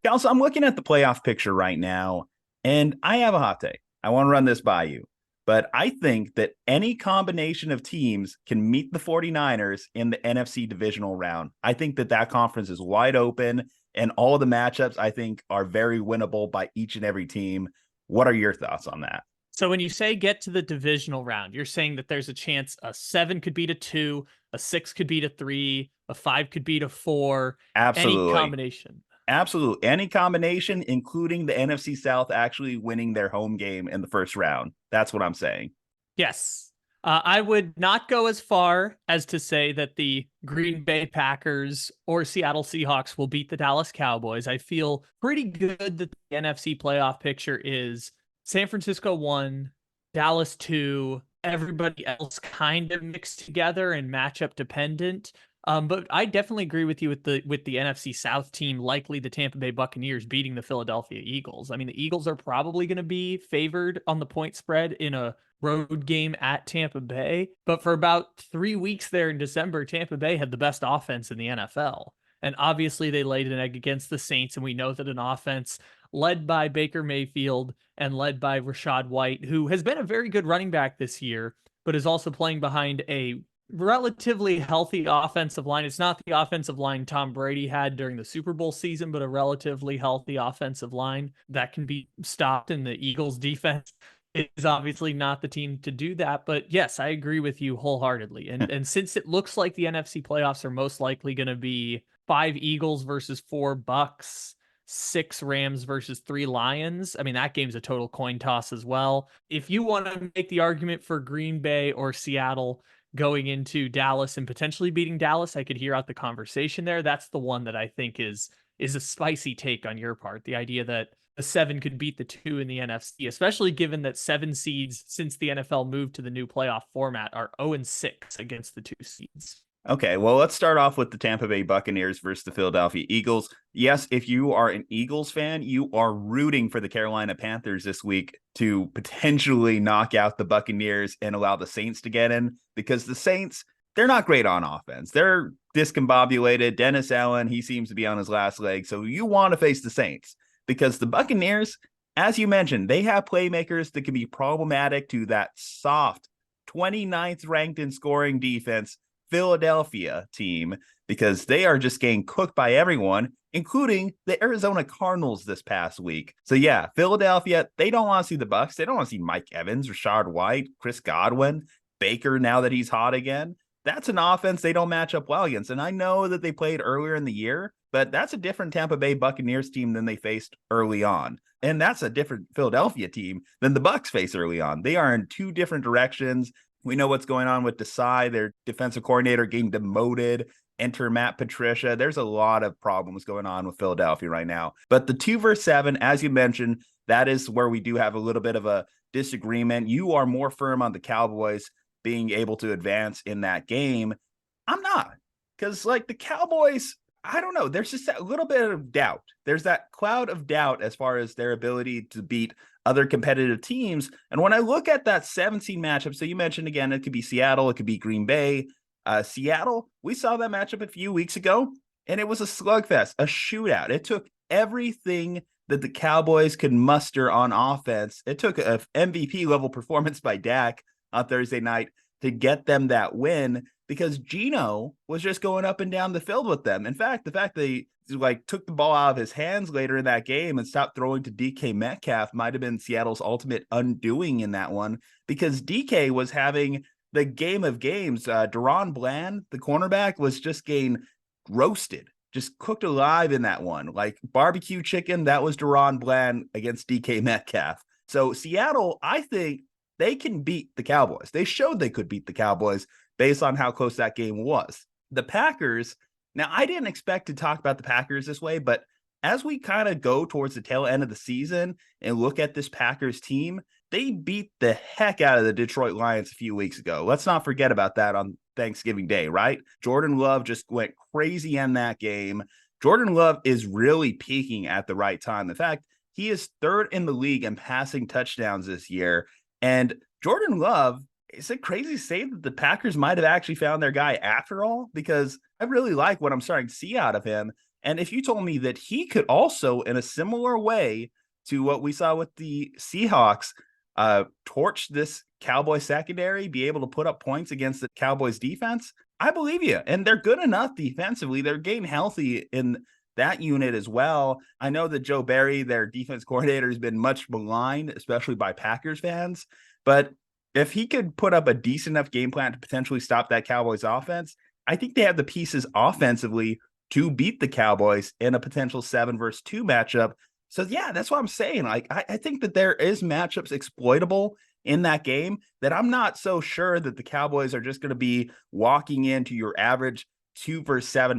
Kelso, I'm looking at the playoff picture right now, and I have a hot take. I want to run this by you. But I think that any combination of teams can meet the 49ers in the NFC divisional round. I think that that conference is wide open, and all of the matchups, I think, are very winnable by each and every team. What are your thoughts on that? So when you say get to the divisional round, you're saying that there's a chance a 7 could beat a 2, a 6 could beat a 3, a 5 could beat a 4, any Absolutely. combination. Absolutely. Any combination, including the NFC South actually winning their home game in the first round. That's what I'm saying. Yes. I would not go as far as to say that the Green Bay Packers or Seattle Seahawks will beat the Dallas Cowboys. I feel pretty good that the NFC playoff picture is San Francisco 1, Dallas 2, everybody else kind of mixed together and matchup dependent. But I definitely agree with you with the NFC South team, likely the Tampa Bay Buccaneers beating the Philadelphia Eagles. I mean, the Eagles are probably going to be favored on the point spread in a road game at Tampa Bay. But for about 3 weeks there in December, Tampa Bay had the best offense in the NFL. And obviously they laid an egg against the Saints. And we know that an offense led by Baker Mayfield and led by Rashad White, who has been a very good running back this year, but is also playing behind a relatively healthy offensive line. It's not the offensive line Tom Brady had during the Super Bowl season, but a relatively healthy offensive line that can be stopped. And the Eagles defense is obviously not the team to do that. But yes, I agree with you wholeheartedly. And since it looks like the NFC playoffs are most likely going to be 5 Eagles versus 4 Bucks, 6 Rams versus 3 Lions. I mean, that game's a total coin toss as well. If you want to make the argument for Green Bay or Seattle going into Dallas and potentially beating Dallas, I could hear out the conversation there. That's the one that I think is a spicy take on your part. The idea that the 7 could beat the 2 in the NFC, especially given that 7 seeds since the NFL moved to the new playoff format are 0-6 against the 2 seeds. Okay, well, let's start off with the Tampa Bay Buccaneers versus the Philadelphia Eagles. Yes, if you are an Eagles fan, you are rooting for the Carolina Panthers this week to potentially knock out the Buccaneers and allow the Saints to get in, because the Saints, they're not great on offense. They're discombobulated. Dennis Allen, he seems to be on his last leg. So you want to face the Saints, because the Buccaneers, as you mentioned, they have playmakers that can be problematic to that soft 29th ranked in scoring defense Philadelphia team, because they are just getting cooked by everyone, including the Arizona Cardinals this past week. So yeah, Philadelphia, they don't want to see the Bucs. They don't want to see Mike Evans, Rashad White, Chris Godwin, Baker now that he's hot again. That's an offense they don't match up well against. And I know that they played earlier in the year, but that's a different Tampa Bay Buccaneers team than they faced early on. And that's a different Philadelphia team than the Bucs face early on. They are in two different directions. We know what's going on with Desai, their defensive coordinator, getting demoted. Enter Matt Patricia. There's a lot of problems going on with Philadelphia right now. But the 2-7, as you mentioned, that is where we do have a little bit of a disagreement. You are more firm on the Cowboys being able to advance in that game. I'm not, because like the Cowboys, I don't know. There's just a little bit of doubt. There's that cloud of doubt as far as their ability to beat other competitive teams. And when I look at that 17 matchup, so you mentioned again, it could be Seattle, it could be Green Bay. Seattle, we saw that matchup a few weeks ago, and it was a slugfest, a shootout. It took everything that the Cowboys could muster on offense. It took a MVP level performance by Dak on Thursday night to get them that win, because Geno was just going up and down the field with them. In fact, the fact they like took the ball out of his hands later in that game and stopped throwing to DK Metcalf might have been Seattle's ultimate undoing in that one, because DK was having the game of games. Deron Bland, the cornerback, was just getting roasted, just cooked alive in that one. Like barbecue chicken, that was Deron Bland against DK Metcalf. So Seattle, I think they can beat the Cowboys. They showed they could beat the Cowboys based on how close that game was. The Packers, now I didn't expect to talk about the Packers this way, but as we kind of go towards the tail end of the season and look at this Packers team, they beat the heck out of the Detroit Lions a few weeks ago. Let's not forget about that on Thanksgiving Day, right? Jordan Love just went crazy in that game. Jordan Love is really peaking at the right time. In fact, he is third in the league in passing touchdowns this year. And Jordan Love, is it crazy to say that the Packers might have actually found their guy after all? Because I really like what I'm starting to see out of him. And if you told me that he could also, in a similar way to what we saw with the Seahawks, torch this Cowboys secondary, be able to put up points against the Cowboys defense, I believe you. And they're good enough defensively. They're getting healthy in that unit as well. I know that Joe Barry, their defense coordinator, has been much maligned, especially by Packers fans. But if he could put up a decent enough game plan to potentially stop that Cowboys offense, I think they have the pieces offensively to beat the Cowboys in a potential 7-2 matchup. So yeah, that's what I'm saying. Like, I think that there is matchups exploitable in that game, that I'm not so sure that the Cowboys are just going to be walking into your average 2-7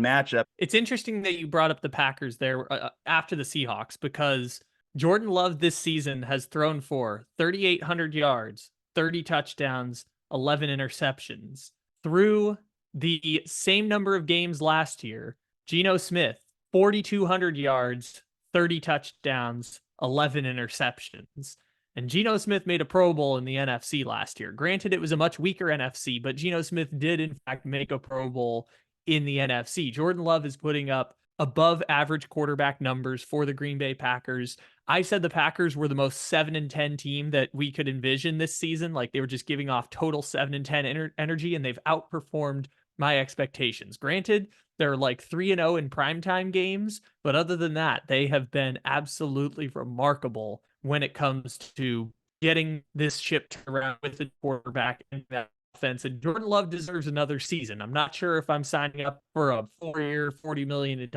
matchup. It's interesting that you brought up the Packers there after the Seahawks, because Jordan Love this season has thrown for 3,800 yards, 30 touchdowns, 11 interceptions. Through the same number of games last year, Geno Smith, 4,200 yards, 30 touchdowns, 11 interceptions. And Geno Smith made a Pro Bowl in the NFC last year. Granted, it was a much weaker NFC, but Geno Smith did, in fact, make a Pro Bowl in the NFC. Jordan Love is putting up above average quarterback numbers for the Green Bay Packers. I said the Packers were the most 7-10 team that we could envision this season. Like, they were just giving off total 7-10 energy, and they've outperformed my expectations. Granted, they're like 3-0 in primetime games, but other than that, they have been absolutely remarkable when it comes to getting this ship turned around with the quarterback and that offense. And Jordan Love deserves another season. I'm not sure if I'm signing up for a 4-year, $40 million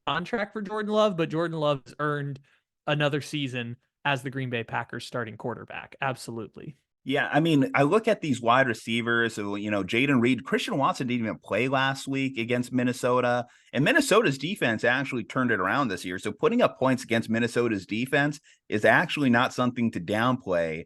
contract for Jordan Love, but Jordan Love has earned another season as the Green Bay Packers starting quarterback. Absolutely. Yeah, I mean, I look at these wide receivers, so, Jaden Reed, Christian Watson didn't even play last week against Minnesota, and Minnesota's defense actually turned it around this year. So putting up points against Minnesota's defense is actually not something to downplay.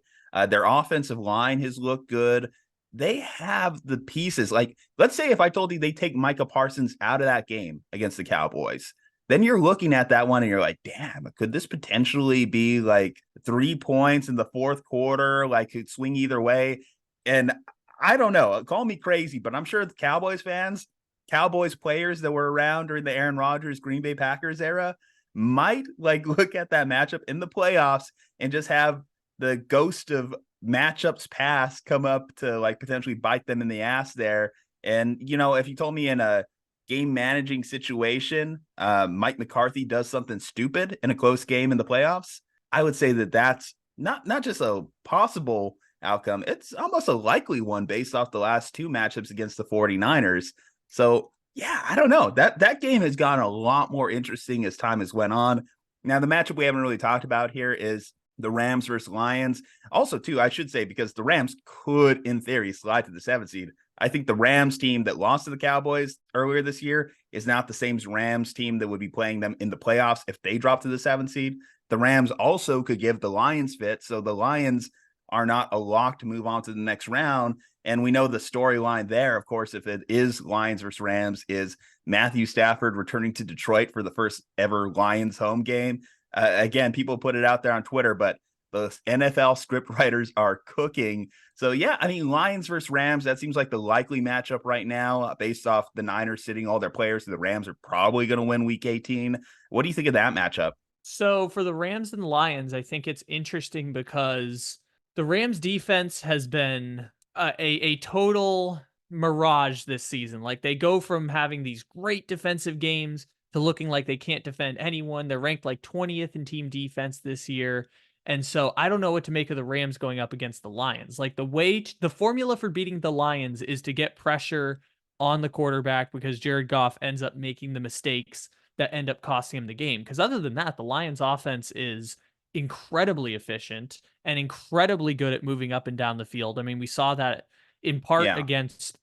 Their offensive line has looked good. They have the pieces. Like, let's say if I told you they take Micah Parsons out of that game against the Cowboys, then you're looking at that one and you're like, damn, could this potentially be like 3 points in the fourth quarter? Like, could swing either way. And I don't know, call me crazy, but I'm sure the Cowboys fans, Cowboys players that were around during the Aaron Rodgers, Green Bay Packers era might like look at that matchup in the playoffs and just have the ghost of matchups past come up to like potentially bite them in the ass there. And, if you told me in a game managing situation, Mike McCarthy does something stupid in a close game in the playoffs, I would say that that's not just a possible outcome, it's almost a likely one based off the last 2 matchups against the 49ers. So yeah, I don't know, that game has gotten a lot more interesting as time has went on. Now, the matchup we haven't really talked about here is the Rams versus Lions. Also, too, I should say, because the Rams could, in theory, slide to the 7th seed. I think the Rams team that lost to the Cowboys earlier this year is not the same Rams team that would be playing them in the playoffs if they drop to the 7th seed. The Rams also could give the Lions fit, so the Lions are not a lock to move on to the next round. And we know the storyline there, of course, if it is Lions versus Rams, is Matthew Stafford returning to Detroit for the first ever Lions home game. Again, people put it out there on Twitter, but the NFL script writers are cooking. So yeah, I mean, Lions versus Rams, that seems like the likely matchup right now, based off the Niners sitting all their players. The Rams are probably going to win week 18. What do you think of that matchup? So for the Rams and Lions, I think it's interesting because the Rams defense has been a total mirage this season. Like, they go from having these great defensive games to looking like they can't defend anyone. They're ranked like 20th in team defense this year. And so I don't know what to make of the Rams going up against the Lions. Like, the formula for beating the Lions is to get pressure on the quarterback, because Jared Goff ends up making the mistakes that end up costing him the game. Because other than that, the Lions offense is incredibly efficient and incredibly good at moving up and down the field. I mean, we saw that in part against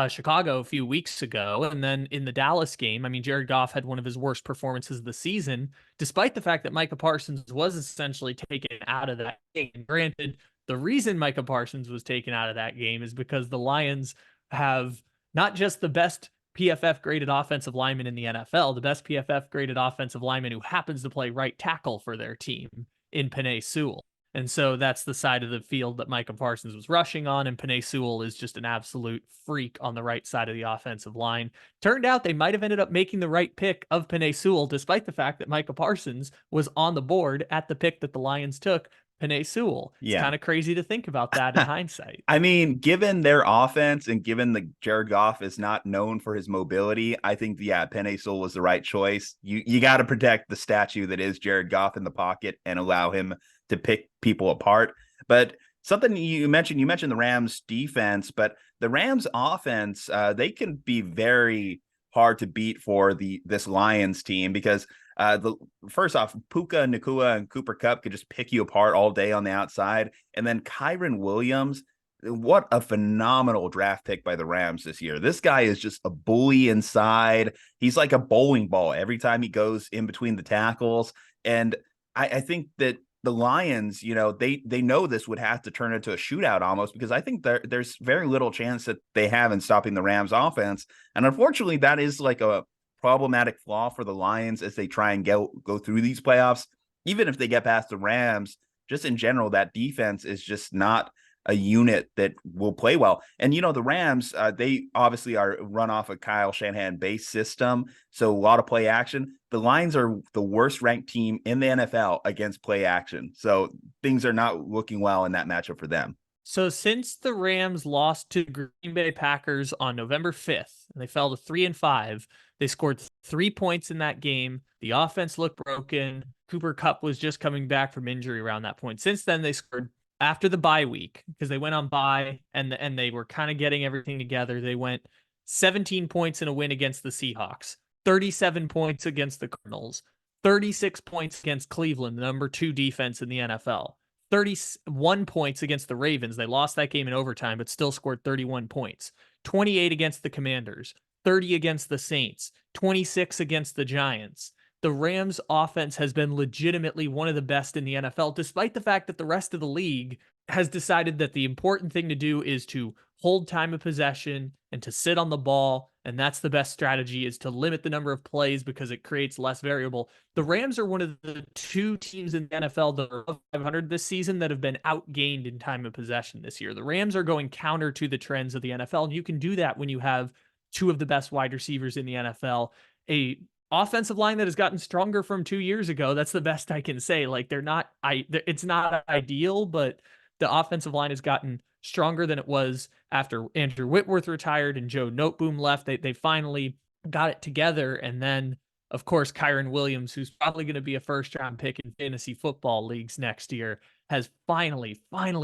Chicago a few weeks ago. And then in the Dallas game, I mean, Jared Goff had one of his worst performances of the season, despite the fact that Micah Parsons was essentially taken out of that game. Granted, the reason Micah Parsons was taken out of that game is because the Lions have not just the best PFF graded offensive lineman in the NFL, the best PFF graded offensive lineman who happens to play right tackle for their team in Penei Sewell. And so that's the side of the field that Micah Parsons was rushing on, and Penei Sewell is just an absolute freak on the right side of the offensive line. Turned out they might have ended up making the right pick of Penei Sewell, despite the fact that Micah Parsons was on the board at the pick that the Lions took, Penei Sewell. It's Yeah. kind of crazy to think about that in hindsight. I mean, given their offense and given the Jared Goff is not known for his mobility, I think Penei Sewell was the right choice. You got to protect the statue that is Jared Goff in the pocket and allow him to pick people apart. But something you mentioned the Rams defense, but the Rams offense, they can be very hard to beat for this Lions team because the first off, Puka Nacua and Cooper Kupp could just pick you apart all day on the outside, and then Kyren Williams. What a phenomenal draft pick by the Rams this year. This guy is just a bully inside. He's like a bowling ball every time he goes in between the tackles. And I think that the Lions, they know this would have to turn into a shootout almost, because I think there's very little chance that they have in stopping the Rams offense. And unfortunately, that is like a problematic flaw for the Lions as they try and go through these playoffs. Even if they get past the Rams, just in general, that defense is just not a unit that will play well. And, the Rams, they obviously are run off a Kyle Shanahan based system. So a lot of play action. The Lions are the worst ranked team in the NFL against play action. So things are not looking well in that matchup for them. So since the Rams lost to Green Bay Packers on November 5th, and they fell to 3-5, they scored 3 points in that game. The offense looked broken. Cooper Kupp was just coming back from injury around that point. Since then, they scored after the bye week, because they went on bye and they were kind of getting everything together. They went 17 points in a win against the Seahawks, 37 points against the Cardinals, 36 points against Cleveland, the number 2 defense in the NFL, 31 points against the Ravens. They lost that game in overtime, but still scored 31 points, 28 against the Commanders, 30 against the Saints, 26 against the Giants. The Rams offense has been legitimately one of the best in the NFL, despite the fact that the rest of the league has decided that the important thing to do is to hold time of possession and to sit on the ball. And that's the best strategy, is to limit the number of plays because it creates less variable. The Rams are one of the 2 teams in the NFL that are above 500 this season that have been outgained in time of possession this year. The Rams are going counter to the trends of the NFL. And you can do that when you have 2 of the best wide receivers in the NFL, a offensive line that has gotten stronger from 2 years ago. That's the best I can say. Like, it's not ideal, but the offensive line has gotten stronger than it was after Andrew Whitworth retired and Joe Noteboom left. They finally got it together. And then, of course, Kyren Williams, who's probably going to be a first-round pick in fantasy football leagues next year, has finally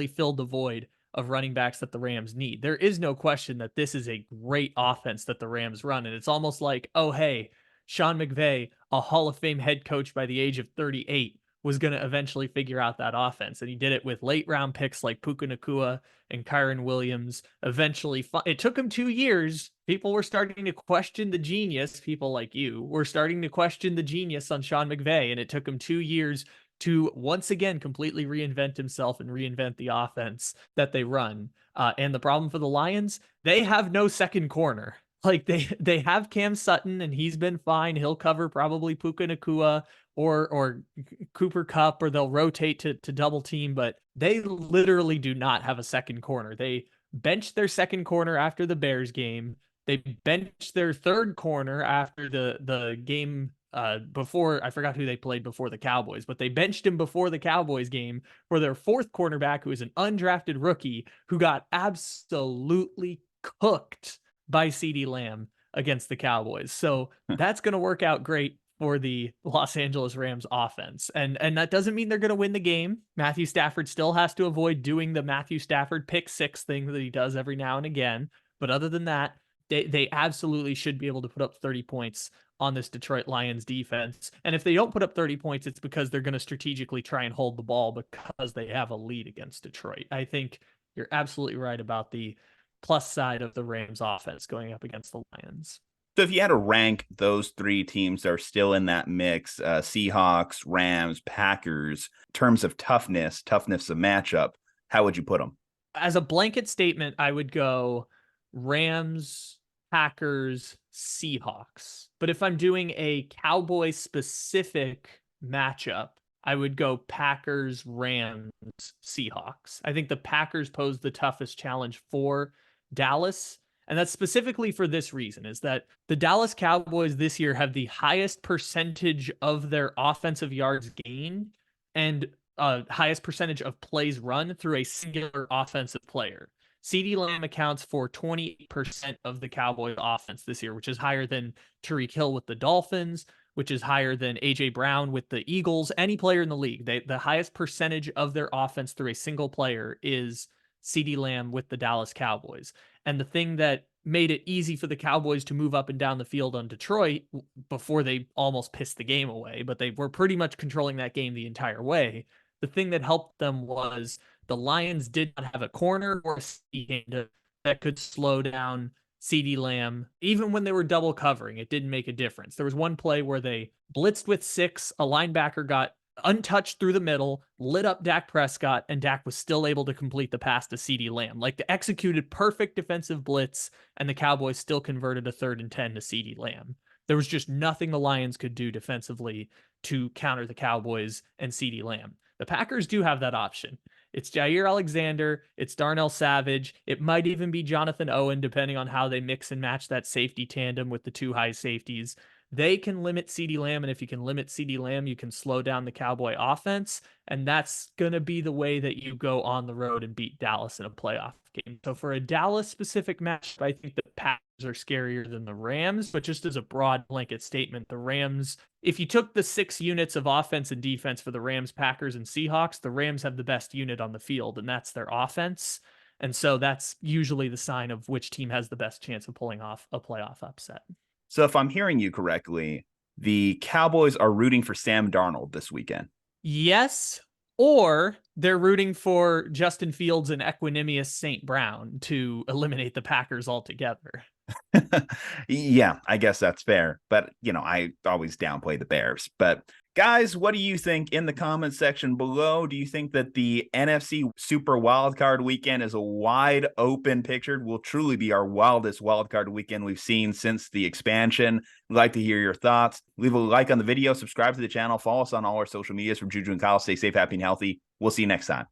filled the void of running backs that the Rams need. There is no question that this is a great offense that the Rams run. And it's almost like, oh, hey, Sean McVay, a Hall of Fame head coach by the age of 38, was going to eventually figure out that offense. And he did it with late round picks like Puka Nacua and Kyren Williams. Eventually, it took him 2 years. People were starting to question the genius. People like you were starting to question the genius on Sean McVay. And it took him 2 years to once again completely reinvent himself and reinvent the offense that they run. And the problem for the Lions, they have no second corner. Like, they have Cam Sutton, and he's been fine. He'll cover probably Puka Nacua or Cooper Kupp, or they'll rotate to double team, but they literally do not have a second corner. They benched their second corner after the Bears game. They benched their third corner after the game before. I forgot who they played before the Cowboys, but they benched him before the Cowboys game for their fourth cornerback, who is an undrafted rookie who got absolutely cooked by CeeDee Lamb against the Cowboys. So that's going to work out great for the Los Angeles Rams offense. And that doesn't mean they're going to win the game. Matthew Stafford still has to avoid doing the Matthew Stafford pick 6 thing that he does every now and again. But other than that, they absolutely should be able to put up 30 points on this Detroit Lions defense. And if they don't put up 30 points, it's because they're going to strategically try and hold the ball because they have a lead against Detroit. I think you're absolutely right about the plus side of the Rams offense going up against the Lions. So if you had to rank those 3 teams that are still in that mix, Seahawks, Rams, Packers, in terms of toughness of matchup, how would you put them? As a blanket statement, I would go Rams, Packers, Seahawks. But if I'm doing a Cowboy specific matchup, I would go Packers, Rams, Seahawks. I think the Packers pose the toughest challenge for Dallas. And that's specifically for this reason, is that the Dallas Cowboys this year have the highest percentage of their offensive yards gained and highest percentage of plays run through a singular offensive player. CeeDee Lamb accounts for 20% of the Cowboys offense this year, which is higher than Tyreek Hill with the Dolphins, which is higher than AJ Brown with the Eagles. Any player in the league, the highest percentage of their offense through a single player is CeeDee Lamb with the Dallas Cowboys. And the thing that made it easy for the Cowboys to move up and down the field on Detroit before they almost pissed the game away, but they were pretty much controlling that game the entire way. The thing that helped them was the Lions did not have a corner or a safety that could slow down CeeDee Lamb. Even when they were double covering, it didn't make a difference. There was one play where they blitzed with 6, a linebacker got untouched through the middle, lit up Dak Prescott, and Dak was still able to complete the pass to CeeDee Lamb. Like, the executed perfect defensive blitz, and the Cowboys still converted a 3rd and 10 to CeeDee Lamb. There was just nothing the Lions could do defensively to counter the Cowboys and CeeDee Lamb. The Packers do have that option. It's Jair Alexander, it's Darnell Savage, it might even be Jonathan Owen, depending on how they mix and match that safety tandem with the 2 high safeties. They can limit CeeDee Lamb, and if you can limit CeeDee Lamb, you can slow down the Cowboy offense, and that's going to be the way that you go on the road and beat Dallas in a playoff game. So for a Dallas-specific matchup, I think the Packers are scarier than the Rams, but just as a broad blanket statement, the Rams, if you took the 6 units of offense and defense for the Rams, Packers, and Seahawks, the Rams have the best unit on the field, and that's their offense. And so that's usually the sign of which team has the best chance of pulling off a playoff upset. So if I'm hearing you correctly, the Cowboys are rooting for Sam Darnold this weekend. Yes, or they're rooting for Justin Fields and Equanimous St. Brown to eliminate the Packers altogether. Yeah, I guess that's fair. But, I always downplay the Bears. But guys, what do you think in the comments section below? Do you think that the NFC Super Wildcard Weekend is a wide open picture? Will truly be our wildest wildcard weekend we've seen since the expansion. We'd like to hear your thoughts. Leave a like on the video, subscribe to the channel, follow us on all our social medias from Juju and Kyle. Stay safe, happy, and healthy. We'll see you next time.